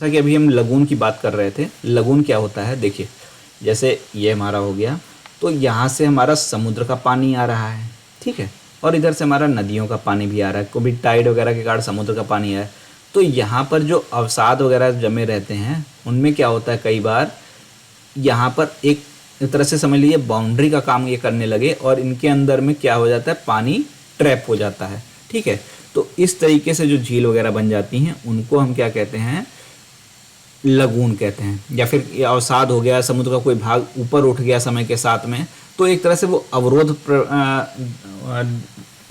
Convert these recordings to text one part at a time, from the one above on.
जैसा कि अभी हम लगून की बात कर रहे थे, लगून क्या होता है देखिए, जैसे ये हमारा हो गया, तो यहाँ से हमारा समुद्र का पानी आ रहा है, ठीक है, और इधर से हमारा नदियों का पानी भी आ रहा है, कभी टाइड वगैरह के कारण समुद्र का पानी आया है। तो यहाँ पर जो अवसाद वगैरह जमे रहते हैं उनमें क्या होता है, कई बार यहाँ पर एक तरह से समझ लीजिए बाउंड्री का काम ये करने लगे और इनके अंदर में क्या हो जाता है, पानी ट्रैप हो जाता है, ठीक है। तो इस तरीके से जो झील वगैरह बन जाती हैं उनको हम क्या कहते हैं, लगून कहते हैं। या फिर ये अवसाद हो गया, समुद्र का कोई भाग ऊपर उठ गया समय के साथ में, तो एक तरह से वो अवरोध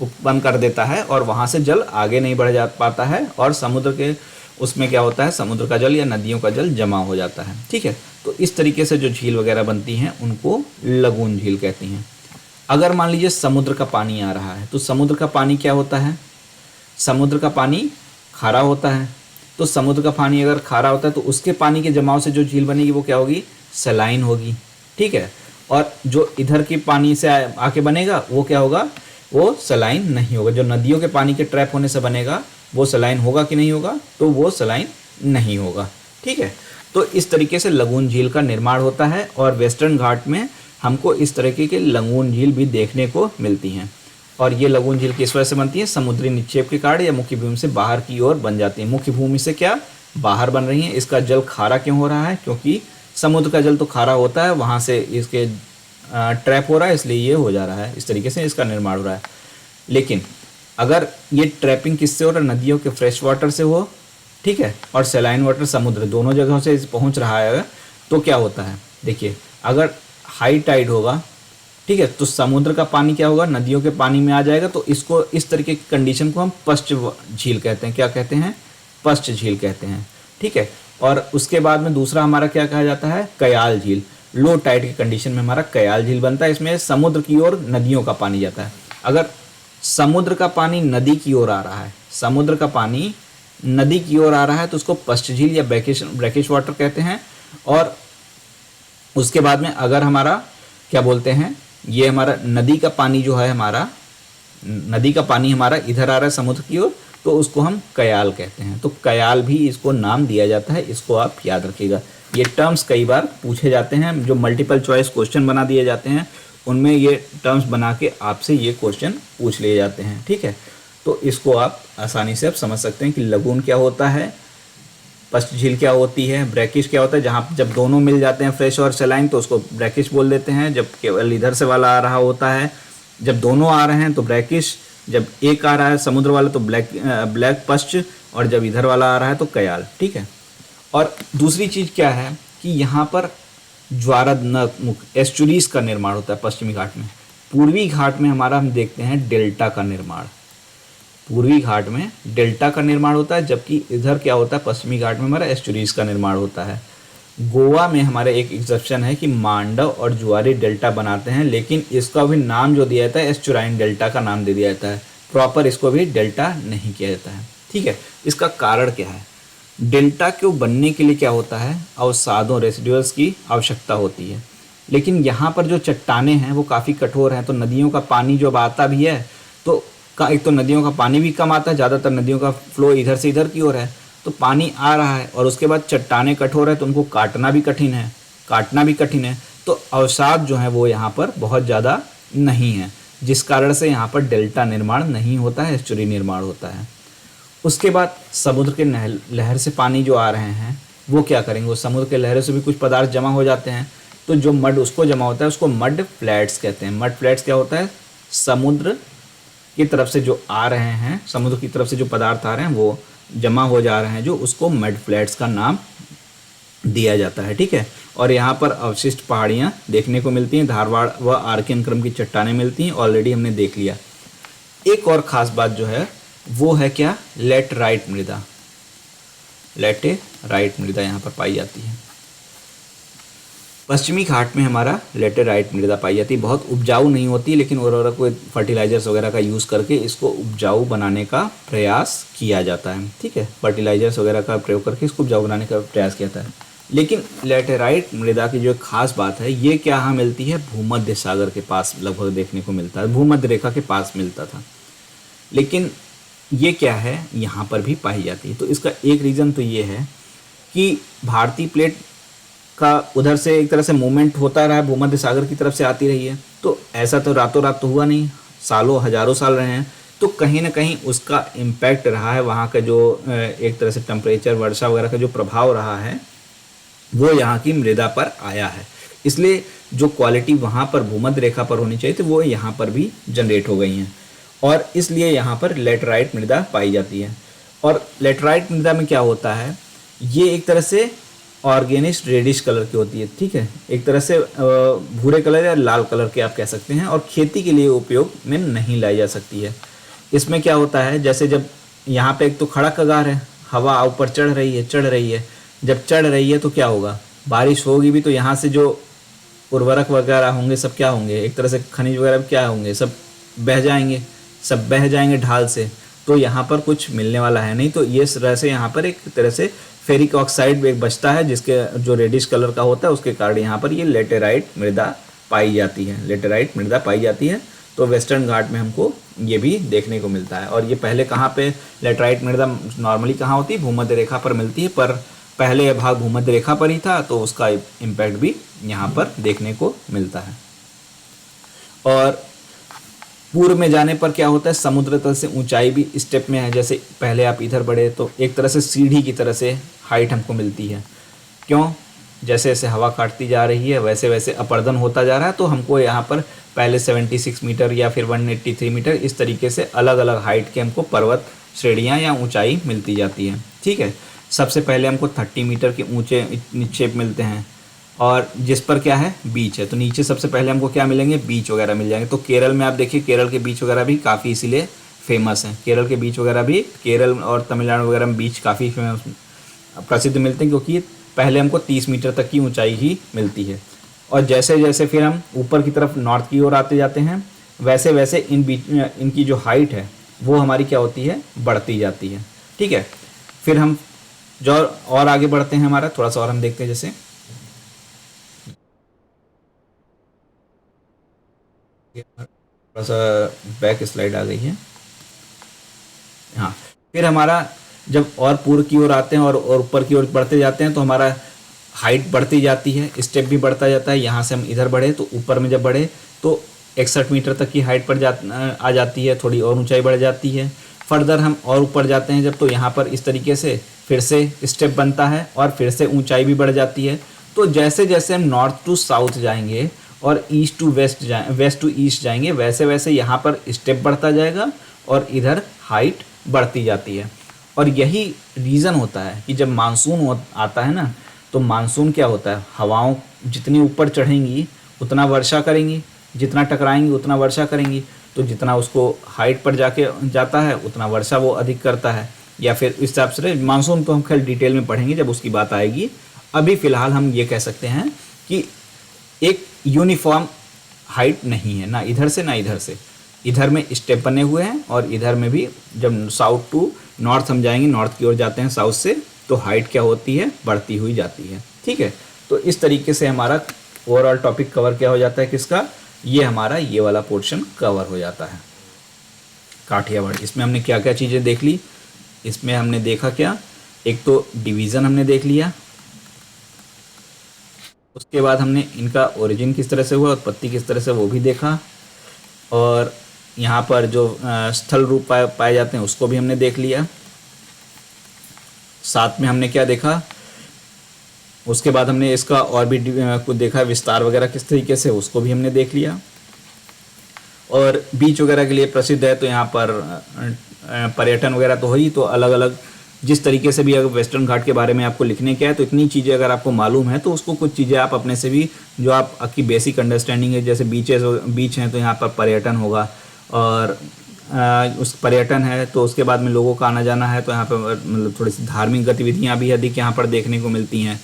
उत्पन्न कर देता है और वहाँ से जल आगे नहीं बढ़ जा पाता है और समुद्र के उसमें क्या होता है, समुद्र का जल या नदियों का जल जमा हो जाता है, ठीक है। तो इस तरीके से जो झील वगैरह बनती हैं उनको लगून झील कहती हैं। अगर मान लीजिए समुद्र का पानी आ रहा है, तो समुद्र का पानी क्या होता है, समुद्र का पानी खारा होता है। तो समुद्र का पानी अगर खारा होता है तो उसके पानी के जमाव से जो झील बनेगी वो क्या होगी, सलाइन होगी, ठीक है। और जो इधर के पानी से आके बनेगा वो क्या होगा, वो सलाइन नहीं होगा। जो नदियों के पानी के ट्रैप होने से बनेगा वो सलाइन होगा कि नहीं होगा, तो वो सलाइन नहीं होगा, ठीक है। तो इस तरीके से लगून झील का निर्माण होता है और वेस्टर्न घाट में हमको इस तरीके के लगून झील भी देखने को मिलती हैं। और ये लगून झील किस वजह से बनती है, समुद्री निक्षेप के कारण या मुख्य भूमि से बाहर की ओर बन जाती है। मुख्य भूमि से क्या बाहर बन रही है। इसका जल खारा क्यों हो रहा है, क्योंकि समुद्र का जल तो खारा होता है, वहाँ से इसके ट्रैप हो रहा है, इसलिए ये हो जा रहा है, इस तरीके से इसका निर्माण हो रहा है। लेकिन अगर ये ट्रैपिंग किससे हो रहा है, नदियों के फ्रेश वाटर से हो, ठीक है, और सलाइन वाटर समुद्र दोनों जगहों से पहुँच रहा है, तो क्या होता है देखिए, अगर हाई टाइड होगा, ठीक है, तो समुद्र का पानी क्या होगा, नदियों के पानी में आ जाएगा। तो इसको इस तरीके की कंडीशन को हम पश्च झील कहते हैं। क्या कहते हैं, पश्च झील कहते हैं, ठीक है। और उसके बाद में दूसरा हमारा क्या कहा जाता है, कयाल झील। लो टाइड की कंडीशन में हमारा कयाल झील बनता है। इसमें समुद्र की ओर नदियों का पानी जाता है। अगर समुद्र का पानी नदी की ओर आ रहा है, समुद्र का पानी नदी की ओर आ रहा है, तो उसको पश्च झील या ब्रैकिश वाटर कहते हैं। और उसके बाद में अगर हमारा क्या बोलते हैं, ये हमारा नदी का पानी जो है, हमारा नदी का पानी हमारा इधर आ रहा है समुद्र की ओर, तो उसको हम कयाल कहते हैं। तो कयाल भी इसको नाम दिया जाता है, इसको आप याद रखिएगा। ये टर्म्स कई बार पूछे जाते हैं, जो मल्टीपल चॉइस क्वेश्चन बना दिए जाते हैं उनमें ये टर्म्स बना के आपसे ये क्वेश्चन पूछ लिए जाते हैं, ठीक है। तो इसको आप आसानी से आप समझ सकते हैं कि लगून क्या होता है, पश्च झील क्या होती है, ब्रैकिश क्या होता है। जहाँ जब दोनों मिल जाते हैं फ्रेश और सलाइन तो उसको ब्रैकिश बोल देते हैं। जब केवल इधर से वाला आ रहा होता है, जब दोनों आ रहे हैं तो ब्रैकिश, जब एक आ रहा है समुद्र वाला तो ब्लैक पश्च, और जब इधर वाला आ रहा है तो कयाल, ठीक है। और दूसरी चीज़ क्या है कि यहाँ पर ज्वारनदमुख एस्चुरीज का निर्माण होता है पश्चिमी घाट में। पूर्वी घाट में हमारा हम देखते हैं डेल्टा का निर्माण, पूर्वी घाट में डेल्टा का निर्माण होता है, जबकि इधर क्या होता है, पश्चिमी घाट में हमारा एस्चुरीज का निर्माण होता है। गोवा में हमारे एक एग्जेप्शन है कि मांडव और जुआरी डेल्टा बनाते हैं, लेकिन इसका भी नाम जो दिया जाता है एस्चुराइन डेल्टा का नाम दे दिया जाता है, प्रॉपर इसको भी डेल्टा नहीं किया जाता है, ठीक है। इसका कारण क्या है, डेल्टा क्यों बनने के लिए क्या होता है, अवसादों रेसिडुअल्स की आवश्यकता होती है। लेकिन यहाँ पर जो चट्टानें हैं वो काफ़ी कठोर हैं, तो नदियों का पानी जो आता भी है तो एक तो नदियों का पानी भी कम आता है, ज़्यादातर नदियों का फ्लो इधर से इधर की ओर है, तो पानी आ रहा है और उसके बाद चट्टानें कठोर है तो उनको काटना भी कठिन है, तो अवसाद जो है वो यहाँ पर बहुत ज़्यादा नहीं है, जिस कारण से यहाँ पर डेल्टा निर्माण नहीं होता है, एस्चुरी निर्माण होता है। उसके बाद समुद्र के लहर से पानी जो आ रहे हैं वो क्या करेंगे, वो समुद्र के लहरों से भी कुछ पदार्थ जमा हो जाते हैं, तो जो मड उसको जमा होता है उसको मड फ्लैट्स कहते हैं। मड फ्लैट्स क्या होता है, समुद्र की तरफ से जो आ रहे हैं, समुद्र की तरफ से जो पदार्थ आ रहे हैं वो जमा हो जा रहे हैं, जो उसको मड फ्लैट्स का नाम दिया जाता है, ठीक है। और यहाँ पर अवशिष्ट पहाड़ियाँ देखने को मिलती हैं, धारवाड़ व आर्कियन क्रम की चट्टानें मिलती हैं, ऑलरेडी हमने देख लिया। एक और ख़ास बात जो है वो है क्या, लेटराइट मृदा, लेटेराइट मृदा यहाँ पर पाई जाती है। पश्चिमी घाट में हमारा लेटेराइट मृदा पाई जाती है, बहुत उपजाऊ नहीं होती, लेकिन उर्वरक को फर्टिलाइजर्स वगैरह का यूज़ करके इसको उपजाऊ बनाने का प्रयास किया जाता है, ठीक है। फर्टिलाइजर्स वगैरह का प्रयोग करके इसको उपजाऊ बनाने का प्रयास किया जाता है। लेकिन लेटेराइट मृदा की जो खास बात है, ये क्या यहाँ मिलती है, भूमध्य सागर के पास लगभग देखने को मिलता है, भूमध्य रेखा के पास मिलता था, लेकिन ये क्या है यहाँ पर भी पाई जाती है। तो इसका एक रीज़न तो ये है कि भारतीय प्लेट का उधर से एक तरह से मूवमेंट होता रहा है, भूमध्य सागर की तरफ से आती रही है। तो ऐसा तो रातों रात तो हुआ नहीं, सालों हजारों साल रहे हैं। तो कहीं ना कहीं उसका इम्पैक्ट रहा है, वहाँ का जो एक तरह से टेम्परेचर, वर्षा वगैरह का जो प्रभाव रहा है वो यहाँ की मृदा पर आया है। इसलिए जो क्वालिटी वहाँ पर भूमध्य रेखा पर होनी चाहिए थी वो यहाँ पर भी जनरेट हो गई हैं, और इसलिए यहाँ पर लेटराइट मृदा पाई जाती है। और लेटराइट मृदा में क्या होता है, ये एक तरह से ऑर्गेनिश रेडिश कलर की होती है, ठीक है, एक तरह से भूरे कलर या लाल कलर के आप कह सकते हैं, और खेती के लिए उपयोग में नहीं लाई जा सकती है। इसमें क्या होता है, जैसे जब यहाँ पे एक तो खड़ा कगार है, हवा ऊपर चढ़ रही है, जब चढ़ रही है तो क्या होगा, बारिश होगी भी तो यहाँ से जो उर्वरक वगैरह होंगे सब क्या होंगे, एक तरह से खनिज वगैरह क्या होंगे, सब बह जाएंगे ढाल से। तो यहाँ पर कुछ मिलने वाला है नहीं। तो ये तरह से यहाँ पर एक तरह से फेरिक ऑक्साइड एक बचता है, जिसके जो रेडिश कलर का होता है, उसके कारण यहाँ पर ये लेटेराइट मृदा पाई जाती है। तो वेस्टर्न घाट में हमको ये भी देखने को मिलता है। और ये पहले कहाँ पे लेटेराइट मृदा नॉर्मली कहाँ होती है, भूमध्य रेखा पर मिलती है, पर पहले यह भाग भूमध्य रेखा पर ही था, तो उसका इम्पैक्ट भी यहाँ पर देखने को मिलता है। और पूर्व में जाने पर क्या होता है, समुद्र तल से ऊंचाई भी स्टेप में है। जैसे पहले आप इधर बढ़े तो एक तरह से सीढ़ी की तरह से हाइट हमको मिलती है। क्यों, जैसे जैसे हवा काटती जा रही है वैसे वैसे अपर्दन होता जा रहा है। तो हमको यहाँ पर पहले 76 मीटर या फिर 183 मीटर इस तरीके से अलग अलग हाइट के हमको पर्वत श्रेणियाँ या ऊंचाई मिलती जाती है, ठीक है। सबसे पहले हमको 30 मीटर के ऊंचे निक्षेप मिलते हैं, और जिस पर क्या है, बीच है। तो नीचे सबसे पहले हमको क्या मिलेंगे, बीच वगैरह मिल जाएंगे। तो केरल में आप देखिए, केरल के बीच वगैरह भी काफ़ी इसीलिए फेमस हैं। केरल के बीच वगैरह भी, केरल और तमिलनाडु वगैरह में बीच काफ़ी प्रसिद्ध मिलते हैं, क्योंकि पहले हमको 30 मीटर तक की ऊंचाई ही मिलती है। और जैसे जैसे फिर हम ऊपर की तरफ नॉर्थ की ओर आते जाते हैं, वैसे वैसे इनकी जो हाइट है वो हमारी क्या होती है, बढ़ती जाती है, ठीक है। फिर हम जो और आगे बढ़ते हैं, हमारा थोड़ा सा और हम देखते हैं। जैसे थोड़ा सा बैक स्लाइड आ गई है, हाँ। फिर हमारा जब और पूर्व की ओर आते हैं और ऊपर की ओर बढ़ते जाते हैं, तो हमारा हाइट बढ़ती जाती है, स्टेप भी बढ़ता जाता है। यहाँ से हम इधर बढ़े तो ऊपर में जब बढ़े तो 61 मीटर तक की हाइट पर आ जाती है, थोड़ी और ऊंचाई बढ़ जाती है। फर्दर हम और ऊपर जाते हैं जब, तो यहाँ पर इस तरीके से फिर से स्टेप बनता है और फिर से ऊंचाई भी बढ़ जाती है। तो जैसे जैसे हम नॉर्थ टू साउथ जाएंगे और east to west to east जाएंगे, वैसे वैसे यहाँ पर स्टेप बढ़ता जाएगा और इधर हाइट बढ़ती जाती है। और यही रीज़न होता है कि जब मानसून आता है ना, तो मानसून क्या होता है, हवाओं जितनी ऊपर चढ़ेंगी उतना वर्षा करेंगी, जितना टकराएंगी उतना वर्षा करेंगी। तो जितना उसको हाइट पर जाके जाता है उतना वर्षा वो अधिक करता है, या फिर इस हिसाब से मानसून तो हम खैर डिटेल में पढ़ेंगे जब उसकी बात आएगी। अभी फ़िलहाल हम ये कह सकते हैं कि एक यूनिफॉर्म हाइट नहीं है, ना इधर से ना इधर से। इधर में स्टेप बने हुए हैं और इधर में भी जब साउथ टू नॉर्थ हम जाएंगे, नॉर्थ की ओर जाते हैं साउथ से, तो हाइट क्या होती है, बढ़ती हुई जाती है, ठीक है। तो इस तरीके से हमारा ओवरऑल टॉपिक कवर क्या हो जाता है, किसका, ये हमारा ये वाला पोर्शन कवर हो जाता है, काठियावाड़। इसमें हमने क्या क्या चीज़ें देख ली, इसमें हमने देखा क्या, एक तो डिवीज़न हमने देख लिया, उसके बाद हमने इनका ओरिजिन किस तरह से हुआ, उत्पत्ति किस तरह से, वो भी देखा। और यहाँ पर जो स्थल रूप पाए जाते हैं उसको भी हमने देख लिया। साथ में हमने क्या देखा, उसके बाद हमने इसका और भी कुछ देखा, विस्तार वगैरह किस तरीके से, उसको भी हमने देख लिया। और बीच वगैरह के लिए प्रसिद्ध है, तो यहाँ पर पर्यटन वगैरह तो हो ही, तो अलग अलग जिस तरीके से भी अगर वेस्टर्न घाट के बारे में आपको लिखने क्या है, तो इतनी चीज़ें अगर आपको मालूम है तो उसको कुछ चीज़ें आप अपने से भी, जो आपकी बेसिक अंडरस्टैंडिंग है, जैसे बीच हैं तो यहाँ पर पर्यटन होगा, और उस पर्यटन है तो उसके बाद में लोगों का आना जाना है, तो यहाँ पर मतलब थोड़ी सी धार्मिक गतिविधियाँ भी अधिक यहाँ पर देखने को मिलती हैं।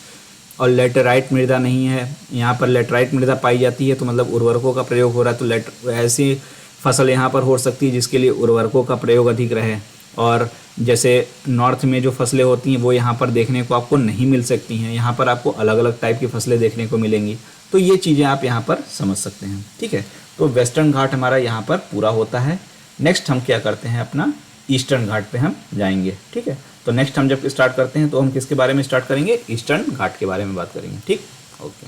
और लेटराइट मृदा नहीं है यहाँ पर, लेटराइट मृदा पाई जाती है तो मतलब उर्वरकों का प्रयोग हो रहा है, तो ऐसी फसल यहाँ पर हो सकती है जिसके लिए उर्वरकों का प्रयोग अधिक रहे। और जैसे नॉर्थ में जो फसलें होती हैं वो यहाँ पर देखने को आपको नहीं मिल सकती हैं, यहाँ पर आपको अलग अलग टाइप की फसलें देखने को मिलेंगी। तो ये चीज़ें आप यहाँ पर समझ सकते हैं, ठीक है। तो वेस्टर्न घाट हमारा यहाँ पर पूरा होता है। नेक्स्ट हम क्या करते हैं, अपना ईस्टर्न घाट पे हम जाएंगे, ठीक है। तो नेक्स्ट हम जब स्टार्ट करते हैं तो हम किसके बारे में स्टार्ट करेंगे, ईस्टर्न घाट के बारे में बात करेंगे। ठीक, ओके।